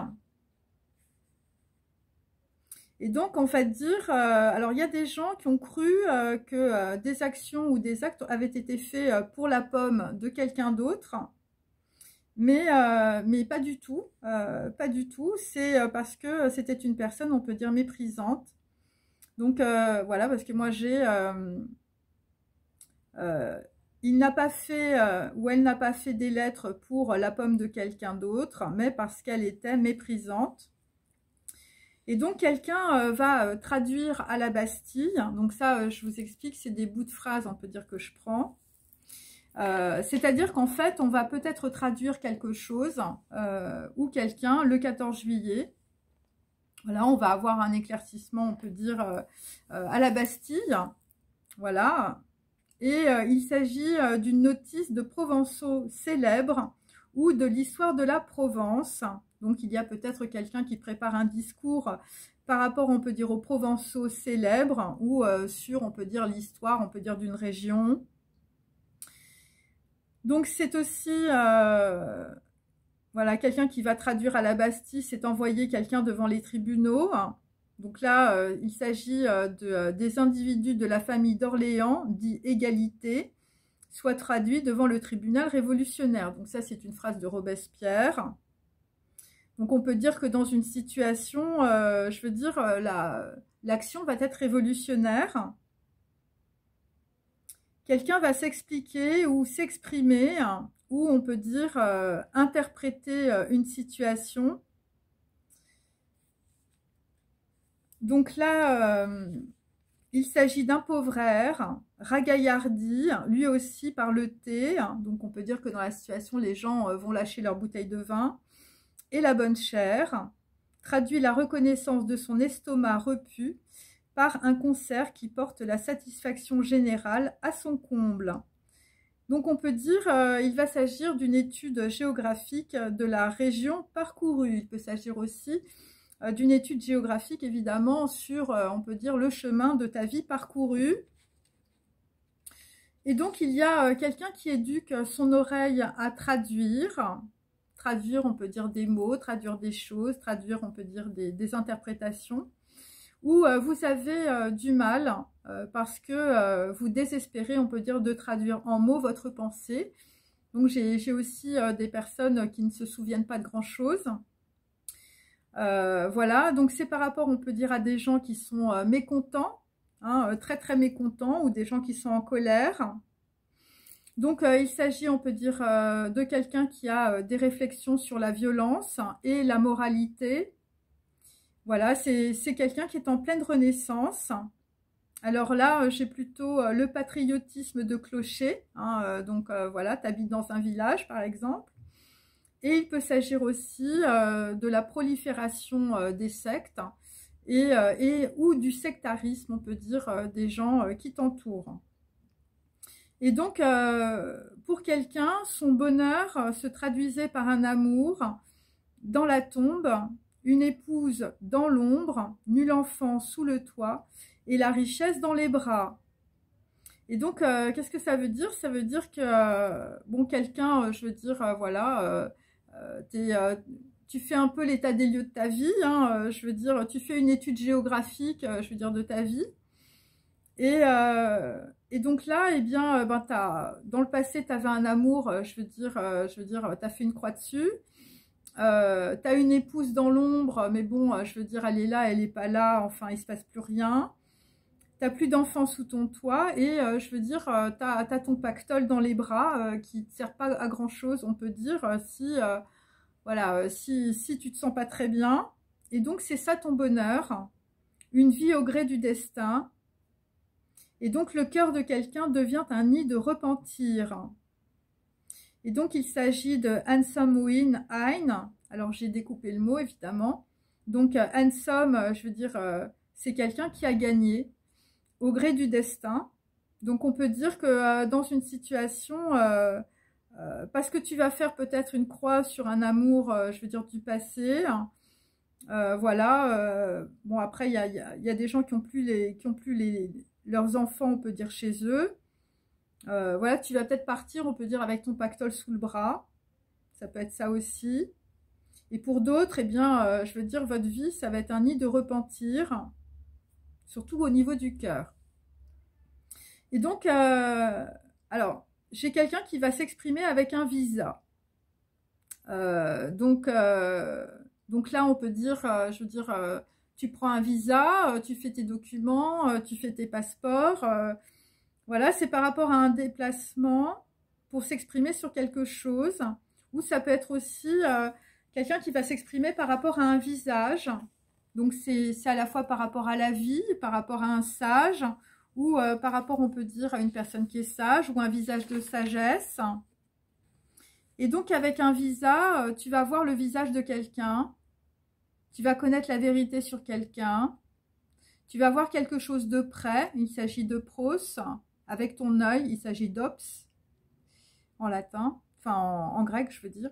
Et donc, on va dire, alors il y a des gens qui ont cru que des actions ou des actes avaient été faits pour la pomme de quelqu'un d'autre. Mais pas du tout, pas du tout. C'est parce que c'était une personne, on peut dire, méprisante. Donc voilà, parce que moi j'ai, il n'a pas fait ou elle n'a pas fait des lettres pour la pomme de quelqu'un d'autre, mais parce qu'elle était méprisante. Et donc quelqu'un va traduire à la Bastille. Donc ça, je vous explique, c'est des bouts de phrases, on peut dire que je prends. C'est-à-dire qu'en fait, on va peut-être traduire quelque chose ou quelqu'un le 14 juillet. Voilà, on va avoir un éclaircissement, on peut dire, à la Bastille. Voilà. Et il s'agit d'une notice de Provençaux célèbre ou de l'histoire de la Provence. Donc, il y a peut-être quelqu'un qui prépare un discours par rapport, on peut dire, aux Provençaux célèbres ou sur, on peut dire, l'histoire, on peut dire, d'une région. Donc, c'est aussi... voilà, quelqu'un qui va traduire à la Bastille, c'est envoyer quelqu'un devant les tribunaux. Donc là, il s'agit des individus de la famille d'Orléans, dit égalité, soit traduits devant le tribunal révolutionnaire. Donc ça, c'est une phrase de Robespierre. Donc on peut dire que dans une situation, je veux dire, l'action va être révolutionnaire. Quelqu'un va s'expliquer ou s'exprimer, ou on peut dire interpréter une situation. Donc là, il s'agit d'un pauvre ragaillardi, lui aussi par le thé. Donc on peut dire que dans la situation, les gens vont lâcher leur bouteille de vin. Et la bonne chère traduit la reconnaissance de son estomac repu par un concert qui porte la satisfaction générale à son comble. Donc on peut dire il va s'agir d'une étude géographique de la région parcourue. Il peut s'agir aussi d'une étude géographique évidemment sur, on peut dire, le chemin de ta vie parcourue. Et donc il y a quelqu'un qui éduque son oreille à traduire. Traduire, on peut dire des mots, traduire des choses, traduire, on peut dire des interprétations. Ou vous avez du mal parce que vous désespérez, on peut dire, de traduire en mots votre pensée. Donc j'ai aussi des personnes qui ne se souviennent pas de grand-chose. Voilà, donc c'est par rapport, on peut dire, à des gens qui sont mécontents, hein, très très mécontents, ou des gens qui sont en colère. Donc il s'agit, on peut dire, de quelqu'un qui a des réflexions sur la violence et la moralité. Voilà, c'est quelqu'un qui est en pleine renaissance. Alors là, j'ai plutôt le patriotisme de clocher. Hein, donc voilà, tu habites dans un village, par exemple. Et il peut s'agir aussi de la prolifération des sectes ou du sectarisme, on peut dire, des gens qui t'entourent. Et donc, pour quelqu'un, son bonheur se traduisait par un amour dans la tombe, une épouse dans l'ombre, nul enfant sous le toit, et la richesse dans les bras. Et donc, qu'est-ce que ça veut dire? Ça veut dire que, bon, quelqu'un, je veux dire, voilà, tu fais un peu l'état des lieux de ta vie, hein, je veux dire, tu fais une étude géographique, je veux dire, de ta vie. Et donc là, eh bien, ben, dans le passé, tu avais un amour, je veux dire, tu as fait une croix dessus. Tu as une épouse dans l'ombre, mais bon, je veux dire, elle est là, elle n'est pas là, enfin, il ne se passe plus rien. Tu n'as plus d'enfants sous ton toit et je veux dire, tu as ton pactole dans les bras qui ne te sert pas à grand-chose, on peut dire, voilà, si tu ne te sens pas très bien. Et donc, c'est ça ton bonheur, une vie au gré du destin. Et donc, le cœur de quelqu'un devient un nid de repentir. Et donc, il s'agit de handsome win ein. Alors, j'ai découpé le mot, évidemment. Donc, handsome, je veux dire, c'est quelqu'un qui a gagné au gré du destin. Donc, on peut dire que dans une situation, parce que tu vas faire peut-être une croix sur un amour, je veux dire, du passé. Voilà. Bon, après, il y a des gens qui ont plus leurs enfants, on peut dire, chez eux. Voilà, tu vas peut-être partir, on peut dire, avec ton pactole sous le bras. Ça peut être ça aussi. Et pour d'autres, eh bien, je veux dire, votre vie, ça va être un nid de repentir, surtout au niveau du cœur. Et donc, alors, j'ai quelqu'un qui va s'exprimer avec un visa. Donc là, on peut dire, je veux dire, tu prends un visa, tu fais tes documents, tu fais tes passeports. Voilà, c'est par rapport à un déplacement pour s'exprimer sur quelque chose. Ou ça peut être aussi quelqu'un qui va s'exprimer par rapport à un visage. Donc, c'est à la fois par rapport à la vie, par rapport à un sage, ou par rapport, on peut dire, à une personne qui est sage, ou un visage de sagesse. Et donc, avec un visa, tu vas voir le visage de quelqu'un, tu vas connaître la vérité sur quelqu'un, tu vas voir quelque chose de près, il s'agit de pros, avec ton œil, il s'agit d'ops, en latin, enfin en grec, je veux dire.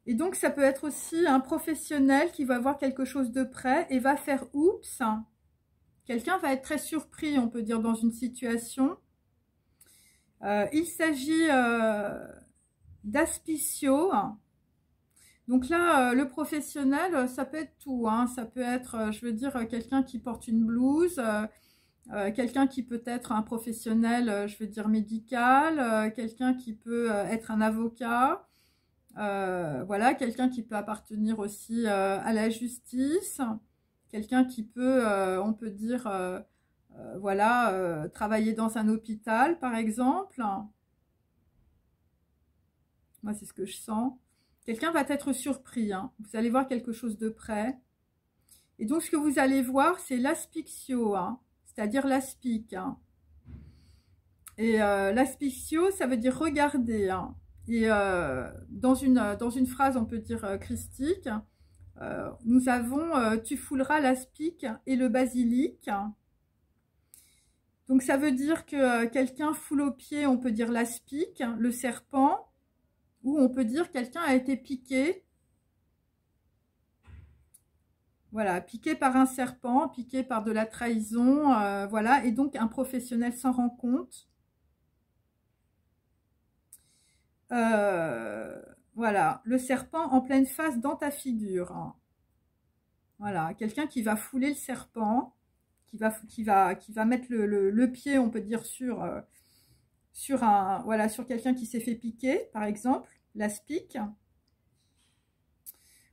Et donc, ça peut être aussi un professionnel qui va voir quelque chose de près et va faire oups. Quelqu'un va être très surpris, on peut dire, dans une situation. Il s'agit d'aspicio. Donc là, le professionnel, ça peut être tout. Hein. Ça peut être, je veux dire, quelqu'un qui porte une blouse, quelqu'un qui peut être un professionnel, je veux dire, médical, quelqu'un qui peut être un avocat, voilà, quelqu'un qui peut appartenir aussi à la justice, quelqu'un qui peut, on peut dire, voilà, travailler dans un hôpital, par exemple. Moi, c'est ce que je sens. Quelqu'un va être surpris. Hein. Vous allez voir quelque chose de près. Et donc, ce que vous allez voir, c'est l'aspictio, hein, c'est-à-dire l'aspic. Hein. Et l'aspictio, ça veut dire regarder. Hein. Et dans une phrase, on peut dire christique, nous avons tu fouleras l'aspic et le basilic. Donc, ça veut dire que quelqu'un foule au pied, on peut dire l'aspic, le serpent. Ou on peut dire quelqu'un a été piqué, voilà, piqué par un serpent, piqué par de la trahison, voilà, et donc un professionnel s'en rend compte. Voilà, le serpent en pleine face dans ta figure. Hein. Voilà, quelqu'un qui va fouler le serpent, qui va mettre le pied, on peut dire, sur quelqu'un qui s'est fait piquer, par exemple. L'aspic,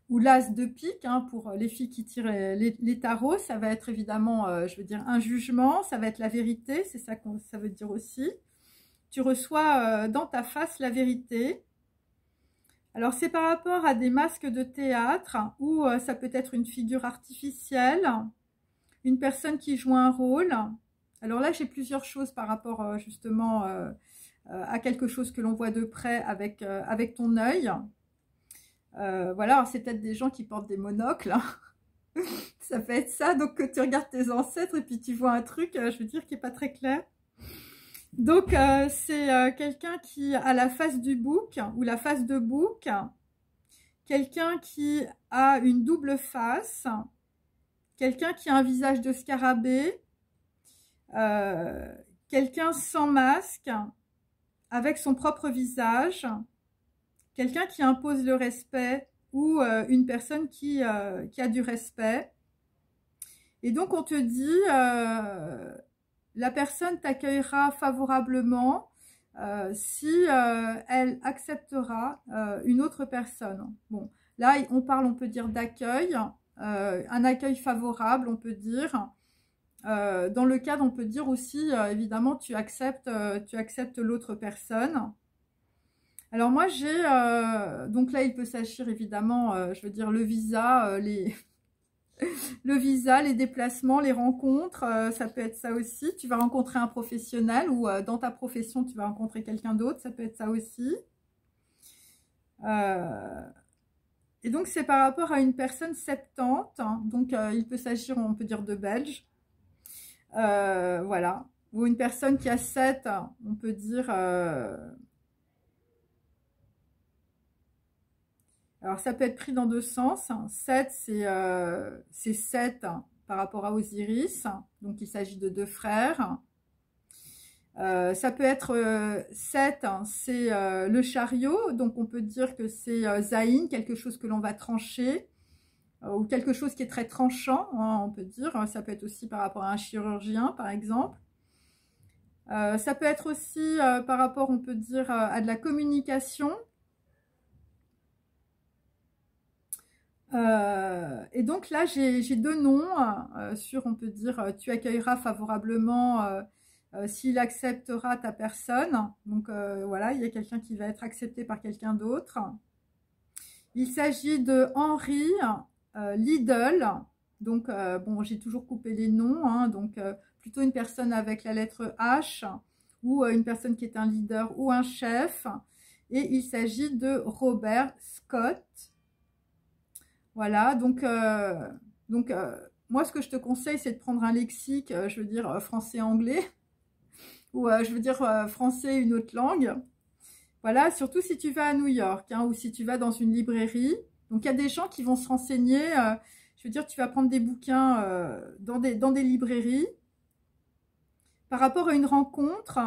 ou l'as de pique, hein, pour les filles qui tirent les tarots, ça va être évidemment, je veux dire, un jugement, ça va être la vérité, c'est ça que ça veut dire aussi. Tu reçois dans ta face la vérité. Alors, c'est par rapport à des masques de théâtre, ou ça peut être une figure artificielle, une personne qui joue un rôle. Alors là, j'ai plusieurs choses par rapport justement à quelque chose que l'on voit de près avec ton œil. Voilà, c'est peut-être des gens qui portent des monocles. Ça peut être ça, donc que tu regardes tes ancêtres et puis tu vois un truc, je veux dire, qui n'est pas très clair. Donc, c'est quelqu'un qui a la face du bouc ou la face de bouc. Quelqu'un qui a une double face. Quelqu'un qui a un visage de scarabée. Quelqu'un sans masque, avec son propre visage, quelqu'un qui impose le respect ou une personne qui a du respect. Et donc, on te dit, la personne t'accueillera favorablement si elle acceptera une autre personne. Bon, là, on parle, on peut dire, d'accueil, un accueil favorable, on peut dire. Dans le cadre, on peut dire aussi, évidemment, tu acceptes l'autre personne. Alors moi, j'ai, donc là, il peut s'agir évidemment, je veux dire, le visa, le visa, les déplacements, les rencontres, ça peut être ça aussi. Tu vas rencontrer un professionnel ou dans ta profession, tu vas rencontrer quelqu'un d'autre, ça peut être ça aussi. Et donc, c'est par rapport à une personne 70, hein, donc il peut s'agir, on peut dire, de Belge. Voilà. Ou une personne qui a 7, on peut dire... alors, ça peut être pris dans deux sens. 7, c'est 7 par rapport à Osiris. Donc, il s'agit de deux frères. Ça peut être 7, c'est le chariot. Donc, on peut dire que c'est Zayn, quelque chose que l'on va trancher. Ou quelque chose qui est très tranchant, hein, on peut dire. Ça peut être aussi par rapport à un chirurgien, par exemple. Ça peut être aussi par rapport, on peut dire, à de la communication. Et donc là, j'ai deux noms sur, on peut dire, tu accueilleras favorablement s'il acceptera ta personne. Donc voilà, il y a quelqu'un qui va être accepté par quelqu'un d'autre. Il s'agit de Henri Lidl. Donc bon, j'ai toujours coupé les noms, hein, donc plutôt une personne avec la lettre H ou une personne qui est un leader ou un chef. Et il s'agit de Robert Scott. Voilà, donc moi, ce que je te conseille, c'est de prendre un lexique, je veux dire français-anglais, ou je veux dire français, une autre langue. Voilà, surtout si tu vas à New York, hein, ou si tu vas dans une librairie. Donc, il y a des gens qui vont se renseigner. Je veux dire, tu vas prendre des bouquins dans des librairies par rapport à une rencontre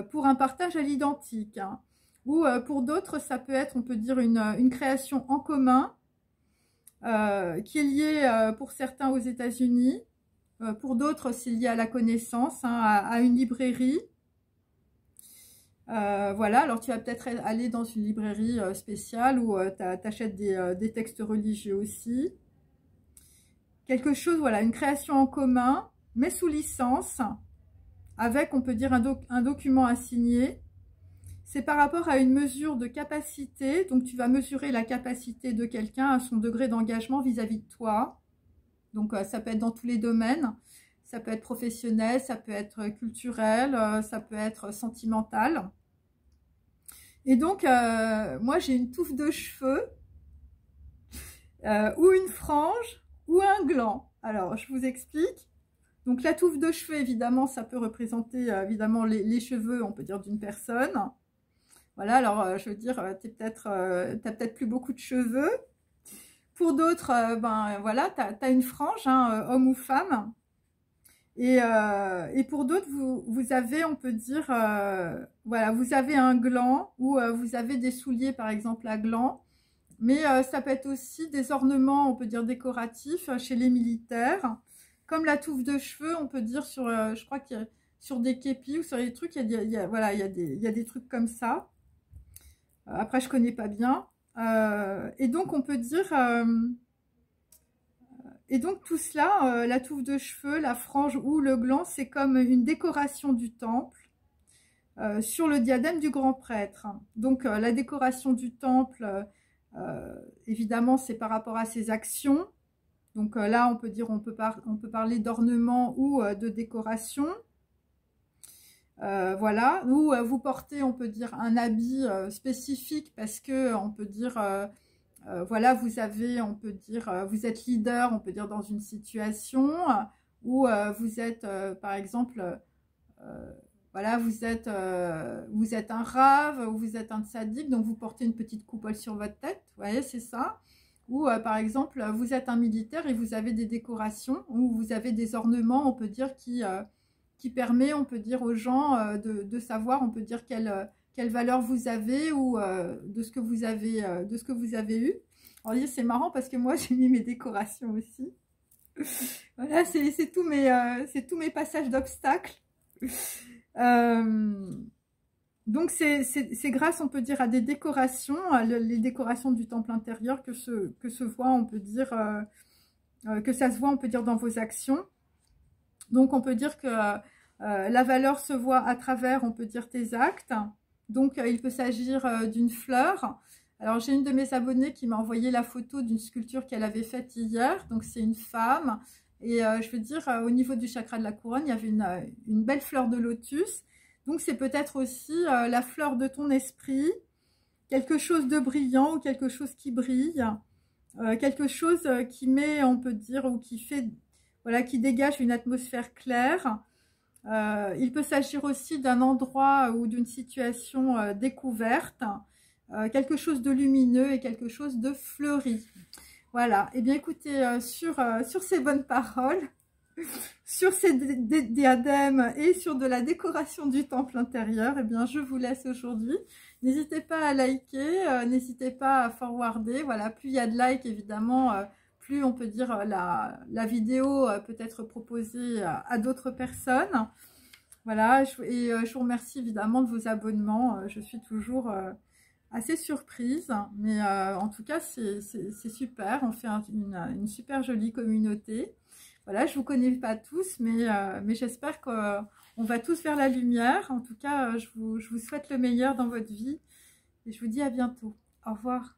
pour un partage à l'identique. Hein. Ou pour d'autres, ça peut être, on peut dire, une création en commun. Qui est lié pour certains aux États-Unis, pour d'autres c'est lié à la connaissance, hein, à une librairie. Voilà, alors tu vas peut-être aller dans une librairie spéciale où tu achètes des textes religieux aussi. Quelque chose, voilà, une création en commun, mais sous licence, avec, on peut dire, un document à signer. C'est par rapport à une mesure de capacité, donc tu vas mesurer la capacité de quelqu'un à son degré d'engagement vis-à-vis de toi. Donc ça peut être dans tous les domaines, ça peut être professionnel, ça peut être culturel, ça peut être sentimental. Et donc moi j'ai une touffe de cheveux, ou une frange, ou un gland. Alors je vous explique. Donc la touffe de cheveux, évidemment, ça peut représenter évidemment les cheveux, on peut dire, d'une personne. Voilà, alors je veux dire, t'as peut-être plus beaucoup de cheveux. Pour d'autres, ben voilà, t'as une frange, hein, homme ou femme. Et pour d'autres, vous avez, on peut dire, voilà, vous avez un gland ou vous avez des souliers, par exemple, à gland. Mais ça peut être aussi des ornements, on peut dire, décoratifs chez les militaires. Comme la touffe de cheveux, on peut dire, sur, je crois qu'il y a sur des képis ou sur des trucs, voilà, il y a des trucs comme ça. Après, je connais pas bien. Et donc, on peut dire... et donc, tout cela, la touffe de cheveux, la frange ou le gland, c'est comme une décoration du temple sur le diadème du grand prêtre. Donc, la décoration du temple, évidemment, c'est par rapport à ses actions. Donc là, on peut dire, on peut parler d'ornement ou de décoration. Voilà, ou vous portez, on peut dire, un habit spécifique parce que on peut dire, voilà, vous avez, on peut dire, vous êtes leader, on peut dire, dans une situation, ou vous êtes, par exemple, voilà, vous êtes un rave, ou vous êtes un tzaddik, donc vous portez une petite coupole sur votre tête, vous voyez, c'est ça. Ou par exemple, vous êtes un militaire et vous avez des décorations, ou vous avez des ornements, on peut dire, qui permet, on peut dire, aux gens de savoir, on peut dire, quelle valeur vous avez ou de ce que vous avez eu. Alors c'est marrant parce que moi j'ai mis mes décorations aussi. Voilà, c'est tous mes passages d'obstacles. Donc c'est grâce, on peut dire, à des décorations, les décorations du temple intérieur que se voit, on peut dire, que ça se voit, on peut dire, dans vos actions. Donc on peut dire que la valeur se voit à travers, on peut dire, tes actes. Donc il peut s'agir d'une fleur. Alors j'ai une de mes abonnées qui m'a envoyé la photo d'une sculpture qu'elle avait faite hier. Donc c'est une femme. Et je veux dire, au niveau du chakra de la couronne, il y avait une belle fleur de lotus. Donc c'est peut-être aussi la fleur de ton esprit, quelque chose de brillant ou quelque chose qui brille, quelque chose qui met, on peut dire, ou qui fait, voilà, qui dégage une atmosphère claire. Il peut s'agir aussi d'un endroit ou d'une situation découverte, quelque chose de lumineux et quelque chose de fleuri. Voilà, et bien écoutez, sur ces bonnes paroles, sur ces diadèmes et sur de la décoration du temple intérieur, eh bien je vous laisse aujourd'hui. N'hésitez pas à liker, n'hésitez pas à forwarder. Voilà, plus il y a de likes, évidemment, plus on peut dire la vidéo peut être proposée à d'autres personnes. Voilà, je vous remercie évidemment de vos abonnements. Je suis toujours assez surprise, mais en tout cas, c'est super. On fait une super jolie communauté. Voilà, je ne vous connais pas tous, mais j'espère qu'on va tous vers la lumière. En tout cas, je vous souhaite le meilleur dans votre vie et je vous dis à bientôt. Au revoir.